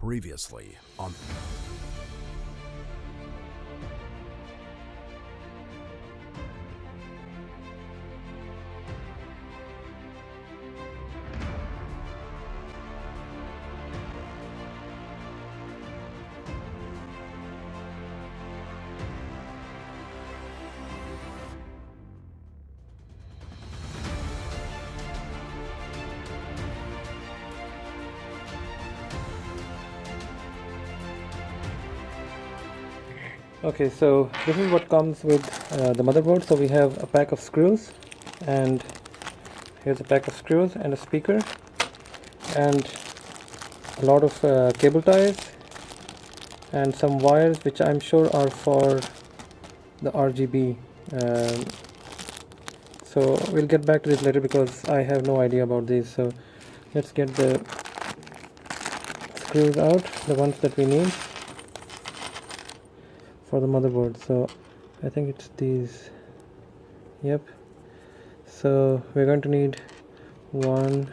Previously on Okay, so this is what comes with the motherboard. So we have a pack of screws, and here's a pack of screws and a speaker, and a lot of cable ties and some wires which I'm sure are for the RGB. So we'll get back to this later because I have no idea about these. So let's get the screws out, the ones that we need for the motherboard. So I think it's these. Yep. So we're going to need 1,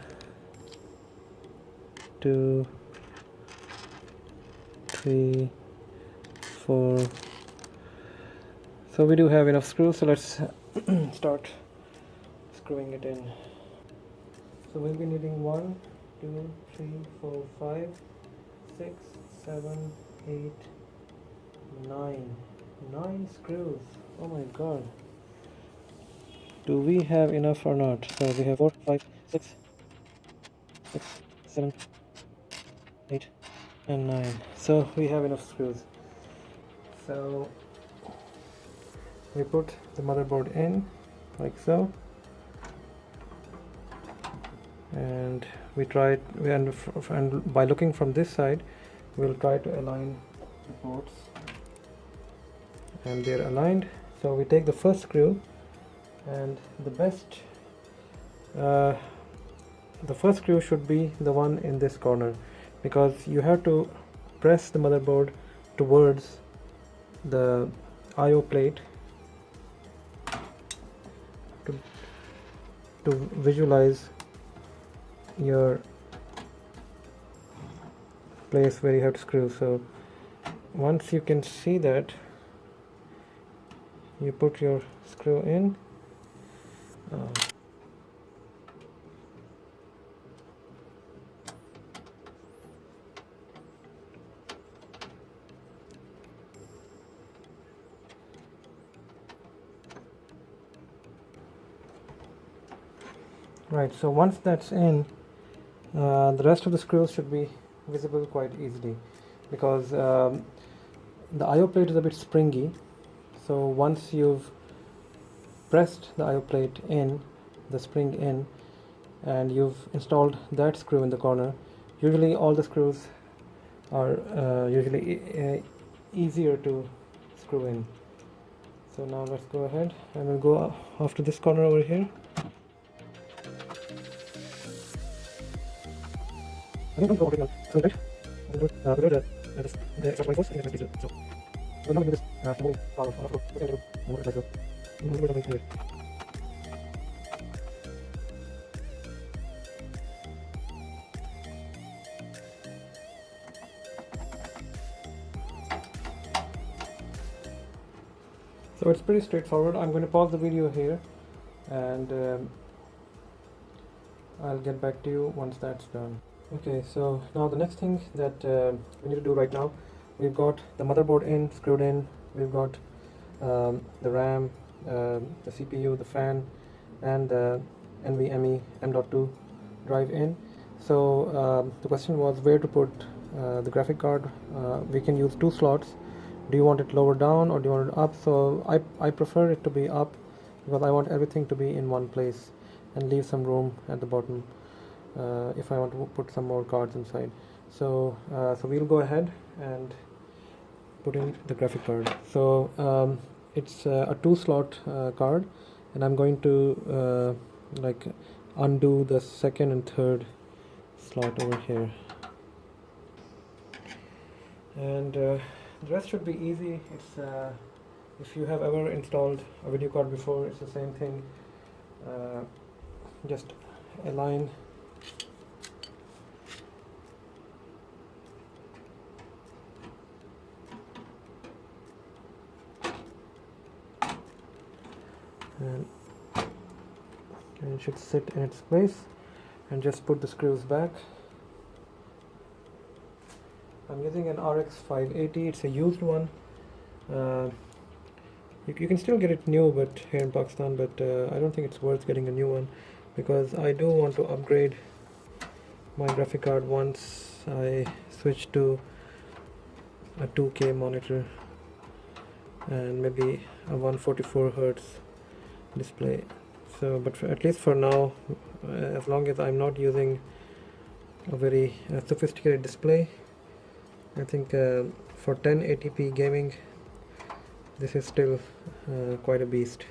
2, 3, 4. So we do have enough screws, so let's start screwing it in. So we'll be needing 1, 2, 3, 4, 5, 6, 7, 8, 9. 9 screws. Oh my god. Do we have enough or not? So we have 4, 5, 6, 7, 8, and 9. So we have enough screws. So we put the motherboard in like so, and we try, and by looking from this side we'll try to align the ports, and they're aligned. So we take the first screw, and the first screw should be the one in this corner, because you have to press the motherboard towards the IO plate to visualize your place where you have to screw. So once you can see that, you put your screw in. Right, so once that's in, the rest of the screws should be visible quite easily, because the IO plate is a bit springy. So once you've pressed the IO plate in, the spring in, and you've installed that screw in the corner, usually all the screws are easier to screw in. So now let's go ahead and we'll go after this corner over here. I think I'm going to so right. I'm going to do the extra point force and the so we're not going to do this whole power of we're going to do more like so. We're going to do it. So it's pretty straightforward. I'm going to pause the video here, and I'll get back to you once that's done. Okay, so now the next thing that we need to do right now, we've got the motherboard in, screwed in, we've got the RAM, the CPU, the fan, and the NVMe M.2 drive in. So the question was where to put the graphic card. We can use 2 slots. Do you want it lower down or do you want it up? So I prefer it to be up, because I want everything to be in one place and leave some room at the bottom if I want to put some more cards inside. So so we'll go ahead and put in the graphic card. So it's a 2-slot card, and I'm going to like undo the second and third slot over here, and the rest should be easy. It's if you have ever installed a video card before, it's the same thing. Just align and it should sit in its place, and just put the screws back. I'm using an RX 580, it's a used one. You can still get it new but here in Pakistan, but I don't think it's worth getting a new one, because I do want to upgrade my graphic card once I switch to a 2K monitor and maybe a 144 Hertz display. So but at least for now, as long as I'm not using a very sophisticated display, I think for 1080p gaming this is still quite a beast.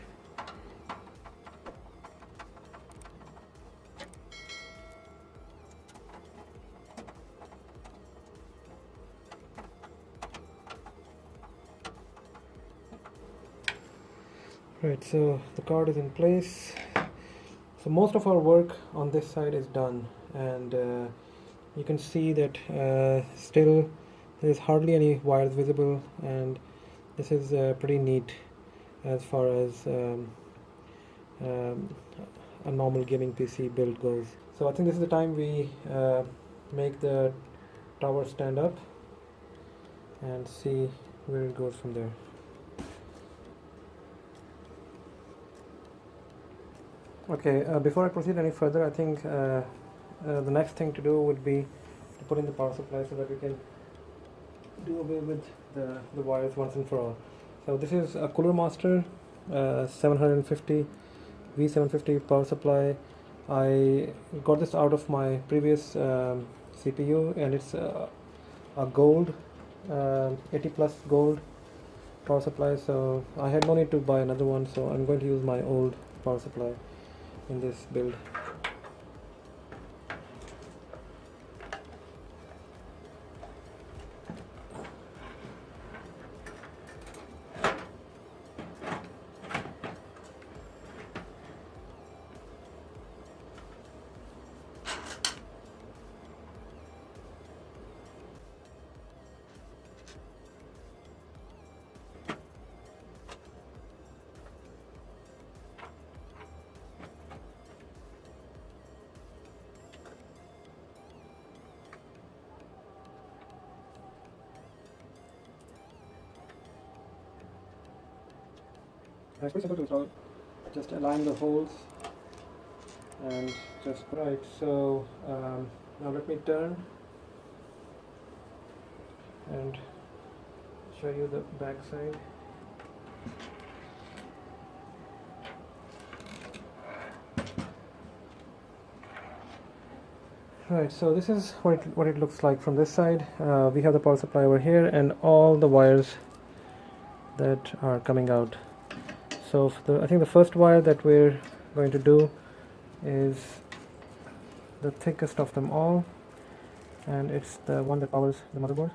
Right, so the card is in place. So most of our work on this side is done, and you can see that still there is hardly any wires visible, and this is pretty neat as far as a normal gaming PC build goes. So I think this is the time we make the tower stand up and see where it goes from there. Okay, before I proceed any further, I think the next thing to do would be to put in the power supply so that we can do away with the wires once and for all. So this is a Cooler Master 750 V750 power supply. I got this out of my previous CPU, and it's a gold 80 plus gold power supply, so I had no need to buy another one, so I'm going to use my old power supply in this build. It's pretty simple to install. Just align the holes and just right. So now let me turn and show you the back side. Right, so this is what it looks like from this side. We have the power supply over here and all the wires that are coming out. So I think the first wire that we're going to do is the thickest of them all, and it's the one that powers the motherboard.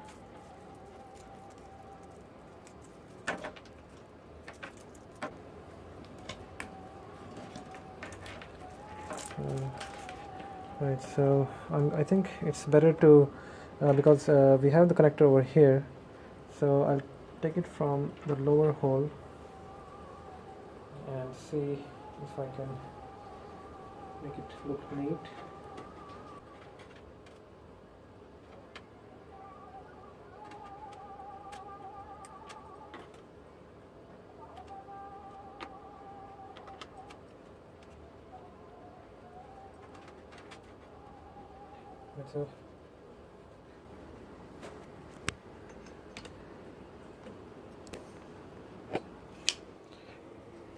Right, so I think it's better to because we have the connector over here, so I'll take it from the lower hole and see if I can make it look neat.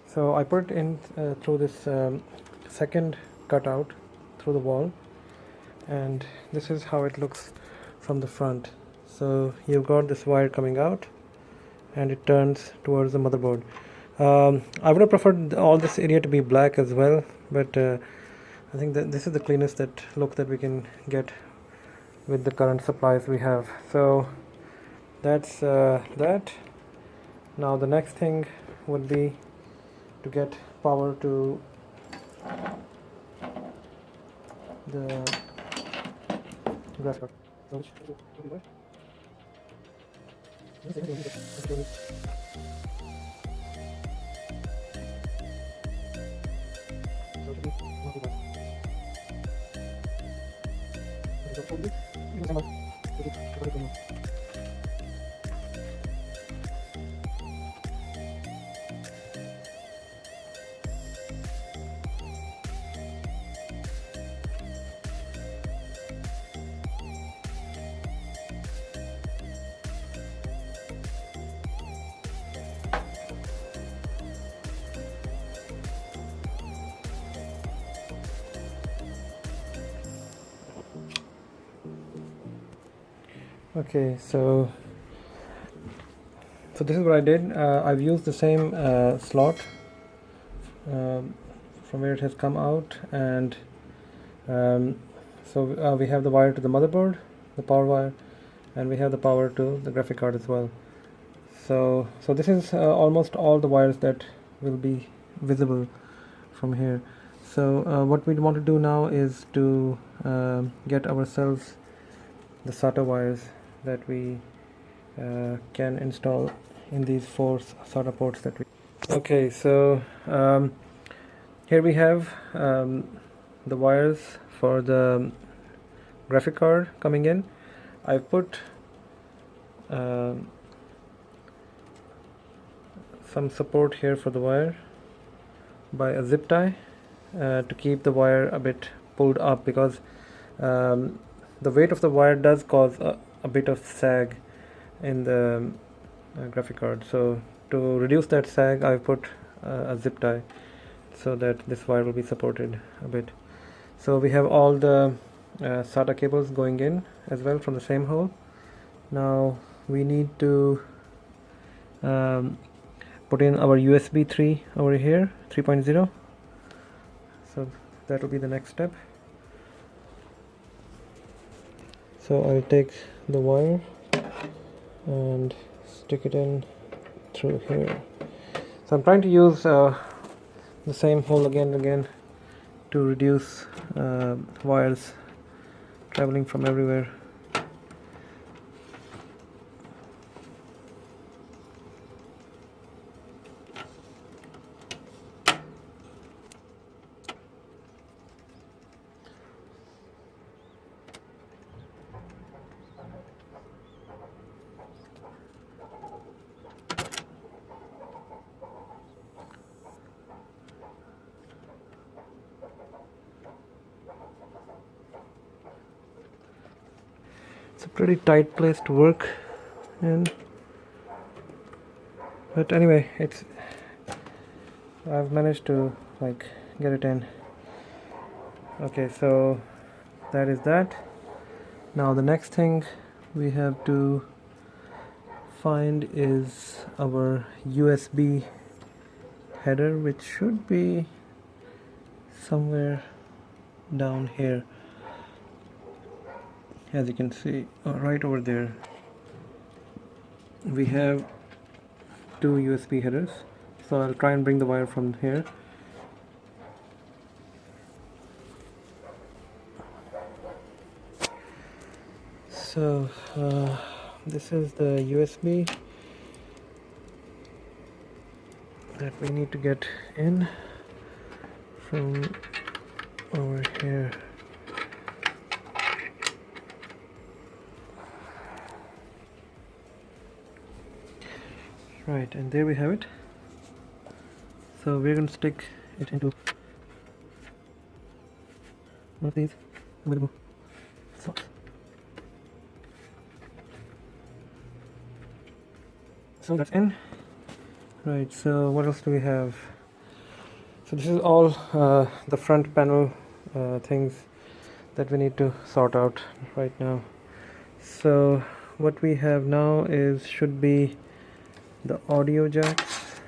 So I put it in through this second cutout through the wall, and this is how it looks from the front. So you've got this wire coming out and it turns towards the motherboard. I would have preferred all this area to be black as well, but I think that this is the cleanest look that we can get with the current supplies we have. So that's that. Now the next thing would be to get power to the graphics card. Okay, so this is what I did. I've used the same slot from where it has come out, and so we have the wire to the motherboard, the power wire, and we have the power to the graphic card as well. So this is almost all the wires that will be visible from here. So what we want to do now is to get ourselves the SATA wires that we can install in these 4 SATA ports that we. Okay, so here we have the wires for the graphic card coming in. I've put some support here for the wire by a zip tie to keep the wire a bit pulled up, because the weight of the wire does cause a bit of sag in the graphic card. So to reduce that sag, I've put a zip tie so that this wire will be supported a bit. So we have all the SATA cables going in as well from the same hole. Now we need to put in our USB 3 over here, 3.0. So that will be the next step. So I'll take the wire and stick it in through here. So I'm trying to use the same hole again and again to reduce wires traveling from everywhere. It's a pretty tight place to work in, but anyway, I've managed to get it in. Okay, so that is that. Now the next thing we have to find is our USB header, which should be somewhere down here. As you can see, right over there we have 2 USB headers. So I'll try and bring the wire from here. So this is the USB that we need to get in from over here. Right, and there we have it. So we're going to stick it into one of these available slots. So that's in. Right, so what else do we have? So this is all the front panel things that we need to sort out right now. So what we have now should be the audio jacks.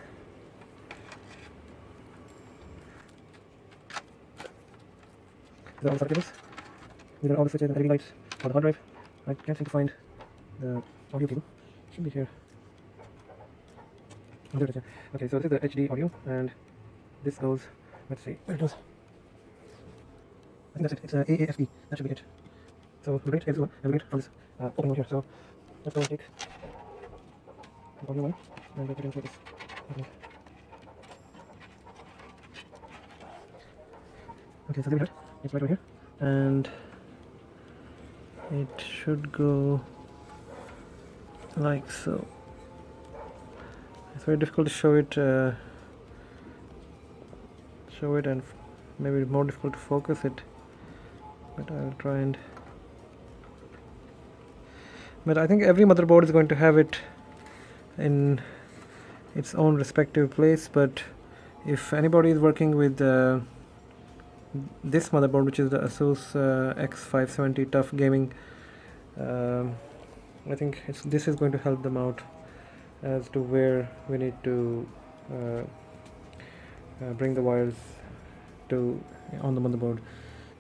These are all the cables. These are all the switches and LED lights for the hard drive. I can't seem to find the audio cable. It should be here. Oh, there it is. Okay, so this is the HD audio, and this goes. Let's see where it goes. I think that's it. It's AAFE. That should be it. So we'll bring it and we'll bring it from this opening over here. So let's go and take the audio one and we'll put it into this opening. Okay, so there we have it. It's right over here, and it should go like so. It's very difficult to show it and maybe more difficult to focus it, but I'll try and. But I think every motherboard is going to have it in its own respective place. But if anybody is working with this motherboard, which is the Asus X570 Tough Gaming, I think this is going to help them out as to where we need to bring the wires to on the motherboard.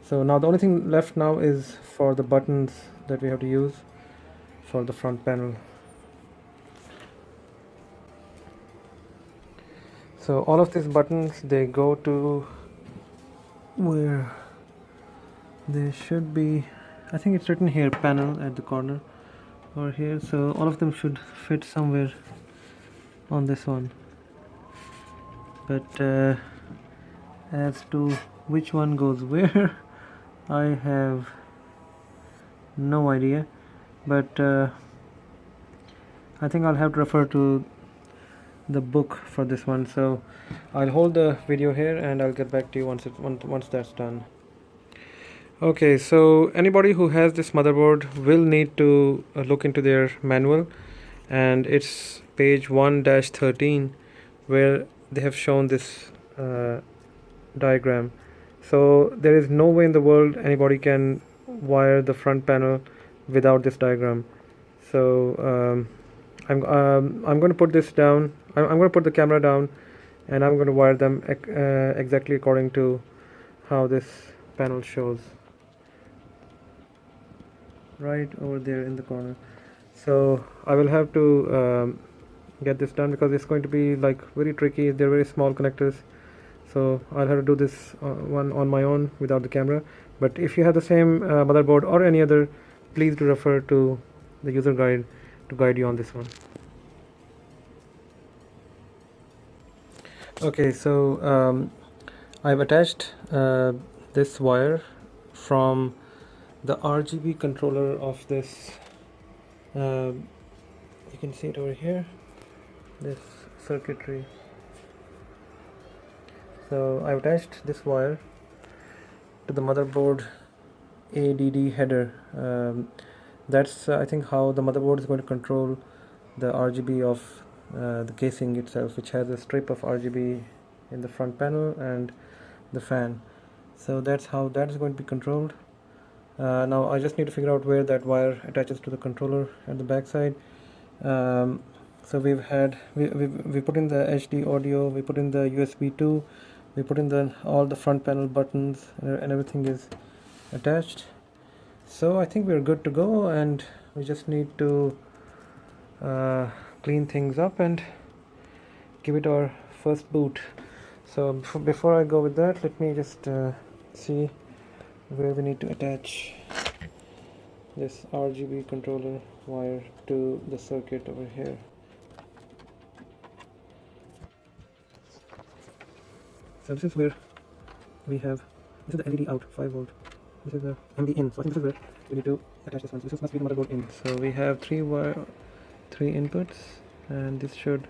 So now the only thing left now is for the buttons that we have to use for the front panel. So all of these buttons, they go to where they should be. I think it's written here, panel at the corner or here, so all of them should fit somewhere on this one, but as to which one goes where I have no idea, but I think I'll have to refer to the book for this one. So I'll hold the video here and I'll get back to you once that's done. Okay, so anybody who has this motherboard will need to look into their manual, and it's page 1-13 where they have shown this diagram. So there is no way in the world anybody can wire the front panel without this diagram. So I'm going to put this down. I'm going to put the camera down, and I'm going to wire them exactly according to how this panel shows, right over there in the corner. So I will have to get this done because it's going to be like very tricky. They're very small connectors, so I'll have to do this one on my own without the camera. But if you have the same motherboard or any other, please do refer to the user guide to guide you on this one. Okay, so I've attached this wire from the RGB controller of this. You can see it over here, this circuitry. So I've attached this wire to the motherboard ADD header. That's I think how the motherboard is going to control the RGB of the casing itself, which has a strip of RGB in the front panel and the fan. So that's how that is going to be controlled. Now I just need to figure out where that wire attaches to the controller at the back side. So we put in the HD audio, we put in the USB 2, we put in all the front panel buttons, and everything is attached. So I think we're good to go, and we just need to clean things up and give it our first boot. So before I go with that, let me just see where we need to attach this RGB controller wire to the circuit over here. So this is where we have, this is the LED out 5 volt, this is the AMD in, so I think this is where we need to attach this one. So this must be the motherboard in. So we have three inputs, and this should,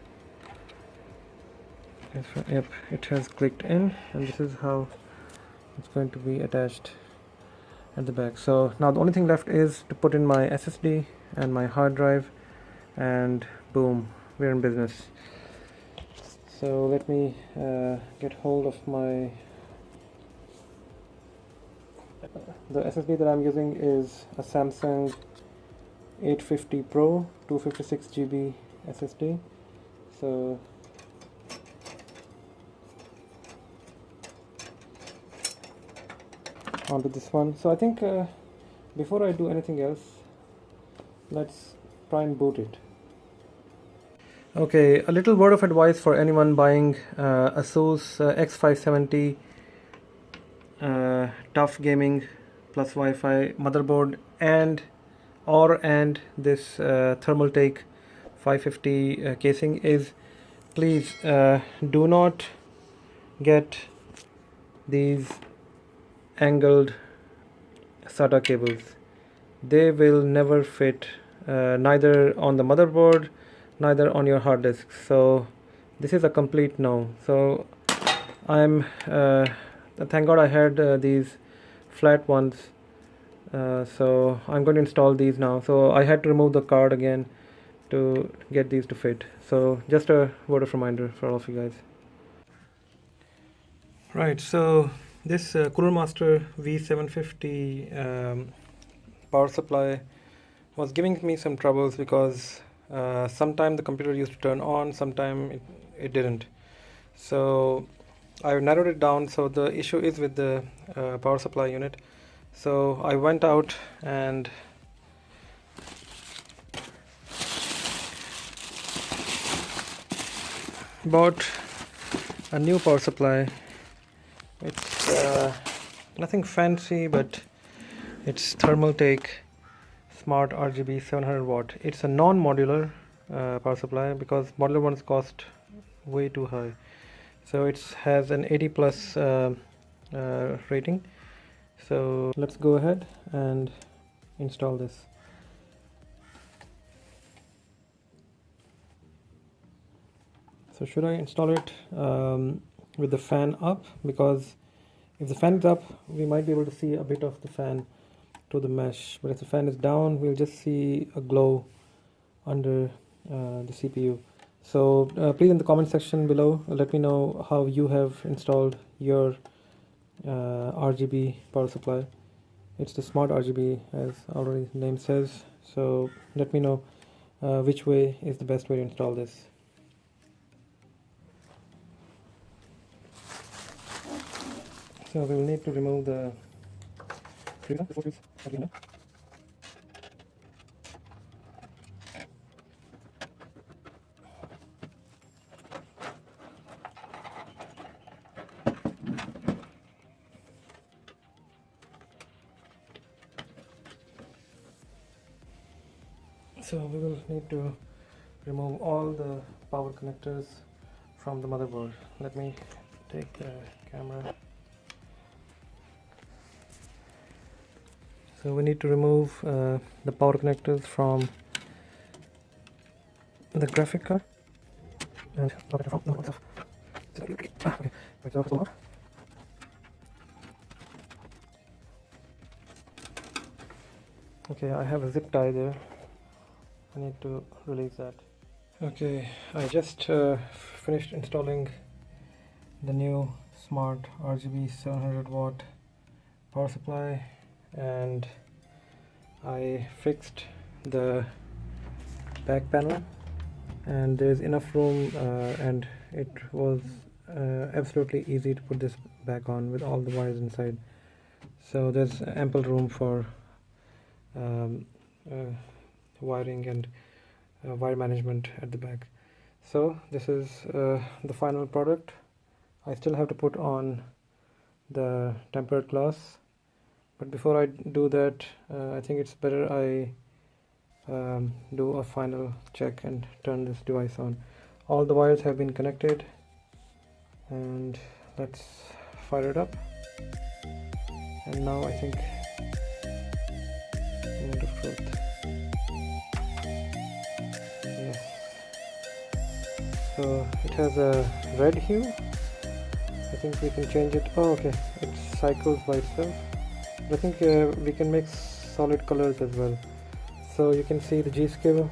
yep, it has clicked in, and this is how it's going to be attached at the back. So now the only thing left is to put in my SSD and my hard drive, and boom, we're in business. So let me get hold of the SSD that I'm using is a Samsung 850 Pro 256 GB SSD. So onto this one. So I think before I do anything else, let's try and boot it. Okay, a little word of advice for anyone buying Asus X570 Tough Gaming plus Wi-Fi motherboard and this Thermaltake 550 casing is, please do not get these angled SATA cables. they will never fit, neither on the motherboard, neither on your hard disk. So this is a complete no. So I'm thank God I had these flat ones, so I'm going to install these now. So I had to remove the card again to get these to fit. So just a word of reminder for all of you guys. Right, so this Cooler Master V750 power supply was giving me some troubles because sometime the computer used to turn on, sometime it didn't. So I narrowed it down. So the issue is with the power supply unit. So I went out and bought a new power supply. It's nothing fancy, but it's Thermaltake Smart RGB 700 watt. It's a non-modular power supply because modular ones cost way too high. So it has an 80 plus rating. So let's go ahead and install this. So should I install it with the fan up? Because if the fan is up, we might be able to see a bit of the fan to the mesh, but if the fan is down, we'll just see a glow under the CPU. So please in the comment section below let me know how you have installed your RGB power supply. It's the smart RGB as already the name says, so let me know which way is the best way to install this. So we will need to remove the freezer before it's again. So we will need to remove all the power connectors from the motherboard. Let me take the camera. So we need to remove the power connectors from the graphic card and from the ones of okay, I have a zip tie there. I need to release that. Okay, I just finished installing the new smart RGB 700 watt power supply, and I fixed the back panel, and there's enough room and it was absolutely easy to put this back on with all the wires inside. So there's ample room for wiring and wire management at the back. So this is the final product. I still have to put on the tempered glass, but before I do that, I think it's better I do a final check and turn this device on. All the wires have been connected, and let's fire it up. And now I think moment of truth. Yes. So it has a red hue. I think we can change it. Oh, okay. It cycles by itself. I think we can make solid colors as well. So you can see the G-skill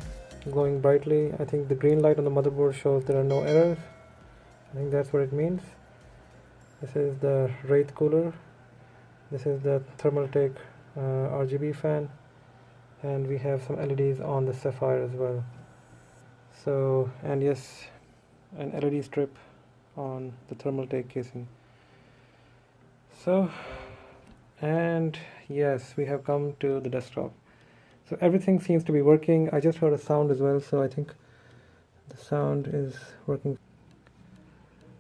glowing brightly. I think the green light on the motherboard shows there are no errors. I think that's what it means. This is the Wraith cooler. This is the Thermaltake RGB fan, and we have some LEDs on the Sapphire as well. So, and yes, an LED strip on the Thermaltake casing. So, and yes, we have come to the desktop. So everything seems to be working. I just heard a sound as well, so I think the sound is working.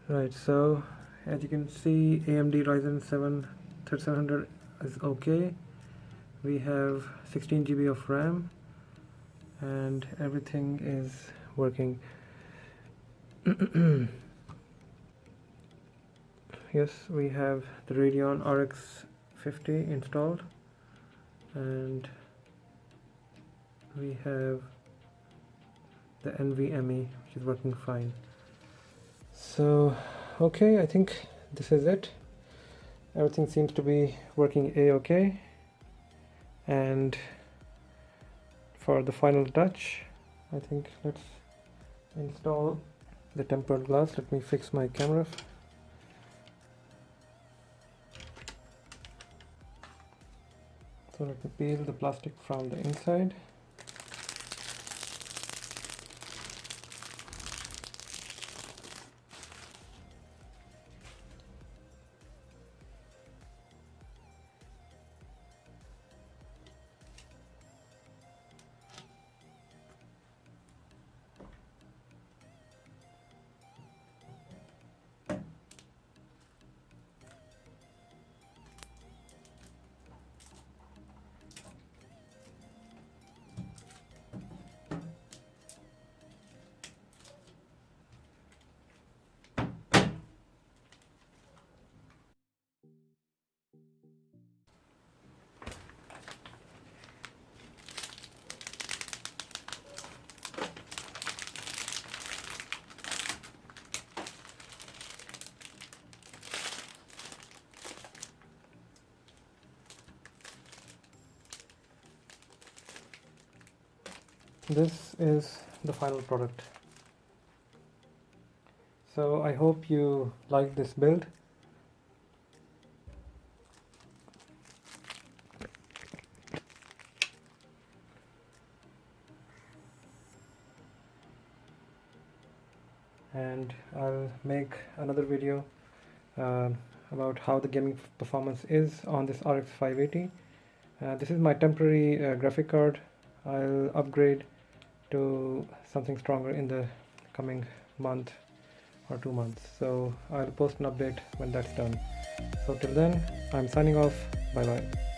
Right, so as you can see, AMD Ryzen 7 3700 is okay. We have 16 GB of RAM, and everything is working. Yes, we have the Radeon RX 50 installed, and we have the NVMe, which is working fine. So okay, I think this is it. Everything seems to be working a-okay. And for the final touch, I think let's install the tempered glass. Let me fix my camera. So let me peel the plastic from the inside. This is the final product. So I hope you like this build. And I'll make another video about how the gaming performance is on this RX 580. This is my temporary graphic card. I'll upgrade to something stronger in the coming month or 2 months. So I'll post an update when that's done. So till then, I'm signing off. Bye bye.